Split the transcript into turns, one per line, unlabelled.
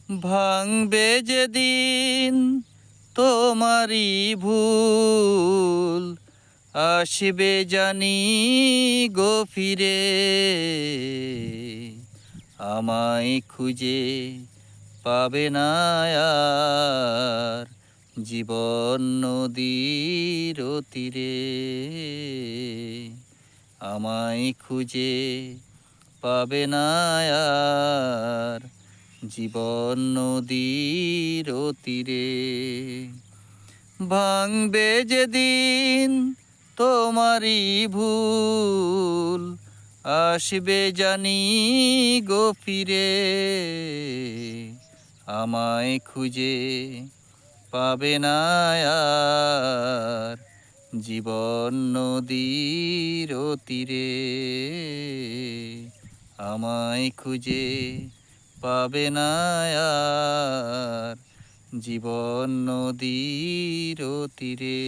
ভাঙবে যেদিন তোমারই ভুল, আসবে জানি গো ফিরে, আমায় খুঁজে পাবে না আর জীবন নদীর তীরে। আমায় খুঁজে পাবে না আর জীবন নদীর তীরে। ভাঙবে যেদিন তোমারই ভুল, আসবে জানি গো ফিরে, আমায় খুঁজে পাবে না আর জীবন নদীর তীরে। আমায় খুঁজে পাবে না আর জীবন নদীর তীরে।